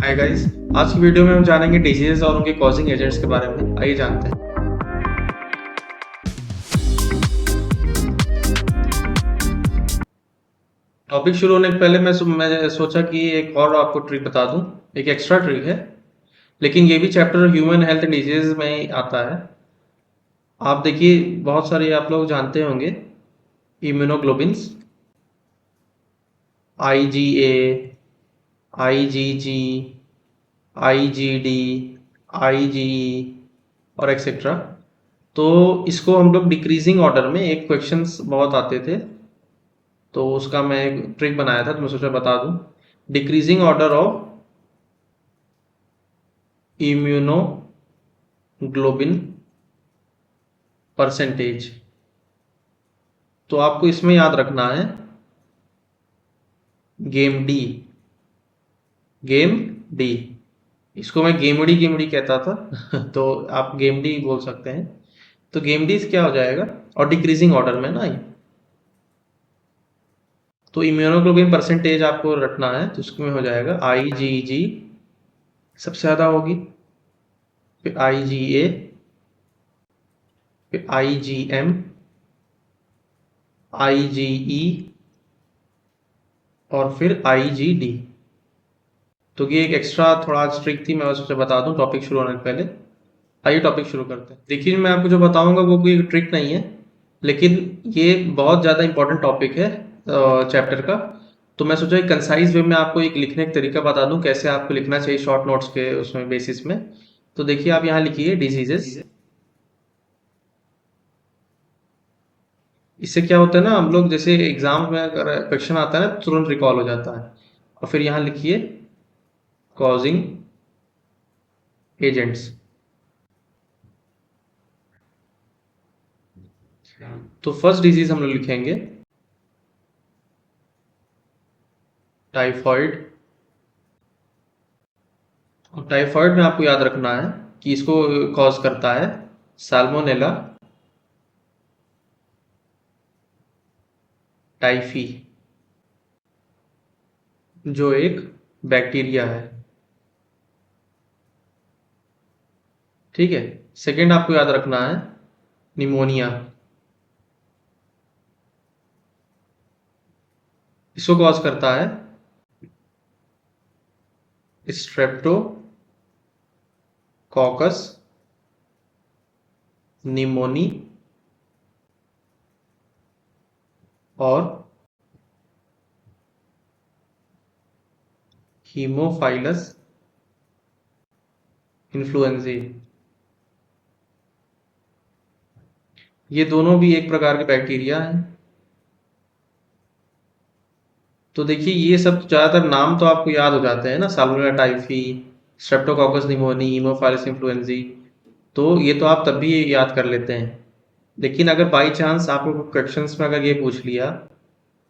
Hi guys. आज की video में हम जानेंगे डिजीजेस और उनके कॉजिंग एजेंट्स के बारे में। आइए जानते हैं। टॉपिक शुरू होने के पहले मैं सोचा कि एक और आपको ट्रिक बता दूं। एक एक्स्ट्रा ट्रिक है, लेकिन ये भी chapter human health and disease में ही आता है। आप देखिए, बहुत सारे आप लोग जानते होंगे immunoglobins, IgA, IgG, IgD, IgE और एक्सेट्रा। तो इसको हम लोग डिक्रीजिंग ऑर्डर में, एक क्वेश्चंस बहुत आते थे तो उसका मैं एक ट्रिक बनाया था, तो मैं सोचा बता दूं। Decreasing order of immunoglobulin percentage. तो आपको इसमें याद रखना है गेम डी। गेम डी, इसको मैं गेमड़ी कहता था तो आप गेम डी बोल सकते हैं। तो गेम डी क्या हो जाएगा, और डिक्रीजिंग ऑर्डर में ना ये। तो इम्यूनोग्लोबिन परसेंटेज आपको रखना है, तो उसमें हो जाएगा IgG सबसे ज़्यादा होगी, फिर IgA, फिर IgM, IgE और फिर IgD। तो ये एक एक्स्ट्रा थोड़ा ट्रिक थी, मैं सोचा बता दूं टॉपिक शुरू होने से पहले। आइए टॉपिक शुरू करते हैं। देखिए, मैं आपको जो बताऊंगा वो कोई ट्रिक नहीं है, लेकिन ये बहुत ज़्यादा इंपॉर्टेंट टॉपिक है चैप्टर का। तो मैं सोचा एक कंसाइज वे में आपको एक लिखने का तरीका बता दूं, कैसे आपको लिखना चाहिए शॉर्ट नोट्स के उसमें बेसिस में। तो देखिए, आप यहाँ लिखिए डिजीजेस। इससे क्या होता है ना, हम लोग जैसे एग्जाम में अगर क्वेश्चन आता है ना, तुरंत रिकॉल हो जाता है। और फिर यहाँ लिखिए कॉजिंग एजेंट्स। तो फर्स्ट डिजीज हम लोग लिखेंगे टाइफॉइड। और टाइफॉइड में आपको याद रखना है कि इसको कॉज करता है साल्मोनेला टाइफी, जो एक बैक्टीरिया है। ठीक है। सेकंड आपको याद रखना है निमोनिया। इसको कॉज करता है स्ट्रेप्टोकॉकस निमोनी और हीमोफाइलस इन्फ्लुएंजाe। ये दोनों भी एक प्रकार के बैक्टीरिया हैं। तो देखिए, ये सब ज़्यादातर नाम तो आपको याद हो जाते हैं ना, salmonella typhi, streptococcus pneumoniae, Haemophilus इन्फ्लुएंजाe। तो ये तो आप तब भी याद कर लेते हैं। लेकिन अगर बाई चांस आपको क्वेश्चंस में अगर ये पूछ लिया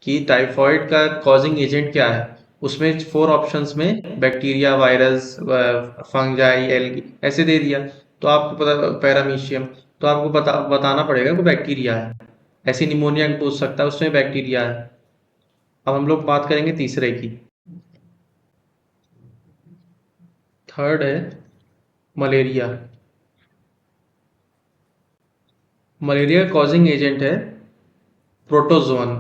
कि टाइफॉइड का कॉजिंग एजेंट क्या है, उसमें 4 ऑप्शंस में बैक्टीरिया, वायरस, फंजाई, एल्गी ऐसे दे दिया, तो आपको पता पैरामीशियम, तो आपको बताना पड़ेगा कि बैक्टीरिया है। ऐसी निमोनिया पूछ सकता है, उसमें बैक्टीरिया है। अब हम लोग बात करेंगे तीसरे की। थर्ड है मलेरिया। मलेरिया का कॉजिंग एजेंट है प्रोटोजोन।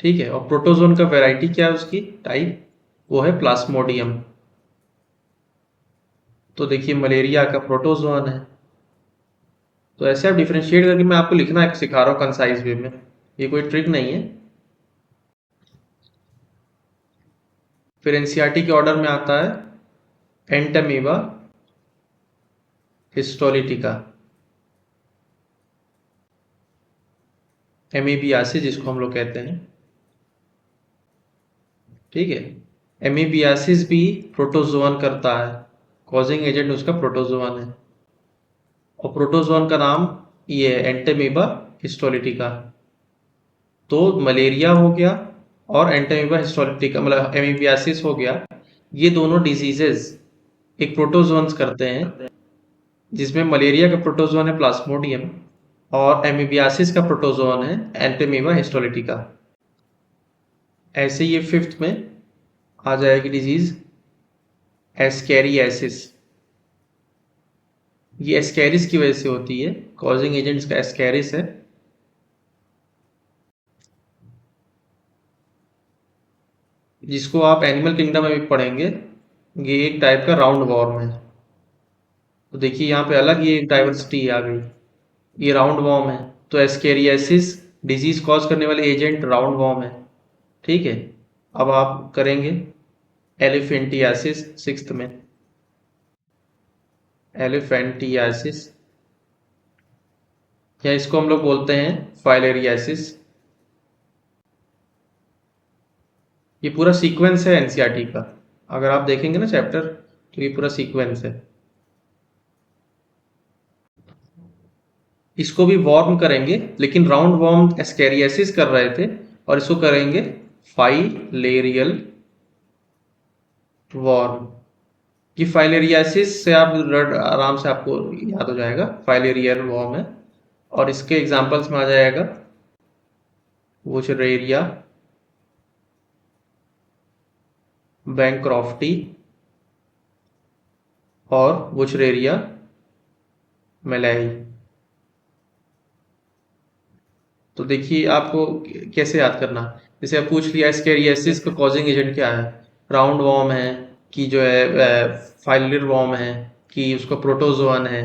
ठीक है। और प्रोटोजोन का वैरायटी क्या है, उसकी टाइप, वो है प्लाज्मोडियम। तो देखिए, मलेरिया का प्रोटोजोन है। तो ऐसे आप डिफरेंशिएट करके मैं आपको लिखना है, सिखा रहा हूँ कंसाइज वे में। ये कोई ट्रिक नहीं है। फिर एनसीईआरटी के ऑर्डर में आता है एंटामीबा हिस्टोलिटिका, एमीबियासिस जिसको हम लोग कहते हैं। ठीक है। एमीबियासिस भी प्रोटोजोन करता है, कॉजिंग एजेंट उसका प्रोटोजोन है। और प्रोटोजोन का नाम ये है एंटामीबा हिस्टोलिटिका। तो मलेरिया हो गया और एंटामीबा हिस्टोलिटिका, मतलब एमीबियासिस हो गया। ये दोनों डिजीजेस एक प्रोटोजोन्स करते हैं, जिसमें मलेरिया का प्रोटोजोन है प्लाज्मोडियम और एमीबियासिस का प्रोटोजोन है एंटामीबा हिस्टोलिटिका। ऐसे ये फिफ्थ में आ जाएगी डिजीज एस्कैरियासिस। ये एस्कैरिस की वजह से होती है, कॉजिंग एजेंट्स का एस्कैरिस है। जिसको आप एनिमल किंगडम में भी पढ़ेंगे। ये एक टाइप का राउंड वॉर्म है। तो देखिए यहाँ पे अलग ये डाइवर्सिटी आ गई। ये राउंड वॉर्म है, तो एस्केरियासिस डिजीज कॉज करने वाले एजेंट राउंड वॉर्म है। ठीक है। अब आप करेंगे एलिफेंटियासिस सिक्स्थ में। एलिफेंटियासिस, या इसको हम लोग बोलते हैं फाइलेरियासिस। ये पूरा सीक्वेंस है एनसीईआरटी का। अगर आप देखेंगे ना चैप्टर, तो ये पूरा सीक्वेंस है। इसको भी वॉर्म करेंगे, लेकिन राउंड वॉर्म एस्केरियासिस कर रहे थे, और इसको करेंगे फाइलेरियल वॉर्म। कि फाइलेरियासिस से आप आराम से आपको याद हो जाएगा, फाइलेरियल वॉर्म है। और इसके एग्जांपल्स में आ जाएगा वुचरेरिया, बैंक्रॉफ्टी और वुचरेरिया मेलाई। तो देखिए आपको कैसे याद करना। जैसे आप पूछ लिया एस्केरियासिस का कॉजिंग एजेंट क्या है, राउंड वॉर्म है कि जो है फाइलर वॉर्म है कि उसका प्रोटोजोअन है,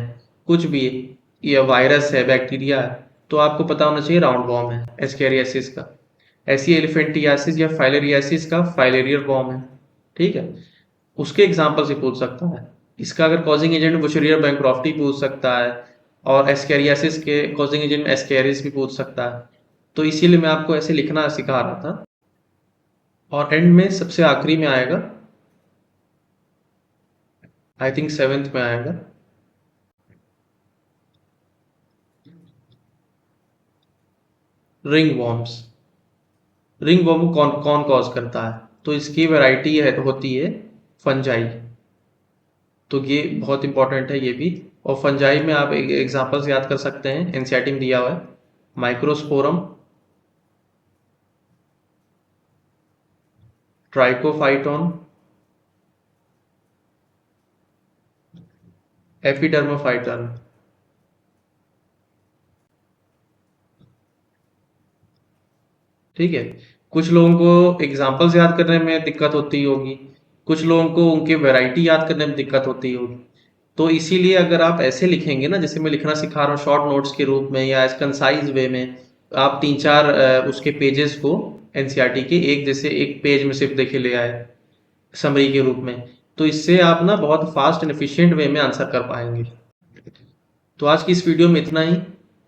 कुछ भी, या वायरस है, बैक्टीरिया है, तो आपको पता होना चाहिए राउंड वॉर्म है एस्केरियासिस का। ऐसी एलिफेंटियासिस या फाइलेरियासिस का फाइलेरियल वॉर्म है। ठीक है। उसके एग्जाम्पल से पूछ सकता है। इसका अगर कॉजिंग एजेंट बुशरियर बैंक्रॉफ्टी पूछ सकता है, और एस्केरियासिस के कॉजिंग एजेंट एस्केरिस भी पूछ सकता है। तो इसीलिए मैं आपको ऐसे लिखना सिखा रहा था। और एंड में सबसे आखिरी में आएगा, आई थिंक सेवेंथ में आएगा, रिंग वॉर्म्स। रिंग वॉर्म कौन कौन कॉज करता है? तो इसकी वैरायटी है, होती है फंजाई। तो ये बहुत इंपॉर्टेंट है ये भी। और फंजाई में आप एग्जांपल्स याद कर सकते हैं, एनसीईआरटी में दिया हुआ है। Microsporum, Trichophyton, Epidermophyton. ठीक है। कुछ लोगों को एग्जाम्पल्स याद करने में दिक्कत होती होगी, कुछ लोगों को उनके वैरायटी याद करने में दिक्कत होती होगी। तो इसीलिए अगर आप ऐसे लिखेंगे ना, जैसे मैं लिखना सिखा रहा हूँ शॉर्ट नोट्स के रूप में या एज कंसाइज वे में, आप तीन चार उसके पेजेस को एनसीईआरटी के एक जैसे एक पेज में सिर्फ देखे ले आए समरी के रूप में, तो इससे आप ना बहुत फास्ट एंड एफिशिएंट वे में आंसर कर पाएंगे। तो आज की इस वीडियो में इतना ही।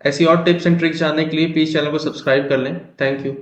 ऐसी और टिप्स एंड ट्रिक्स जानने के लिए प्लीज चैनल को सब्सक्राइब कर लें। Thank you.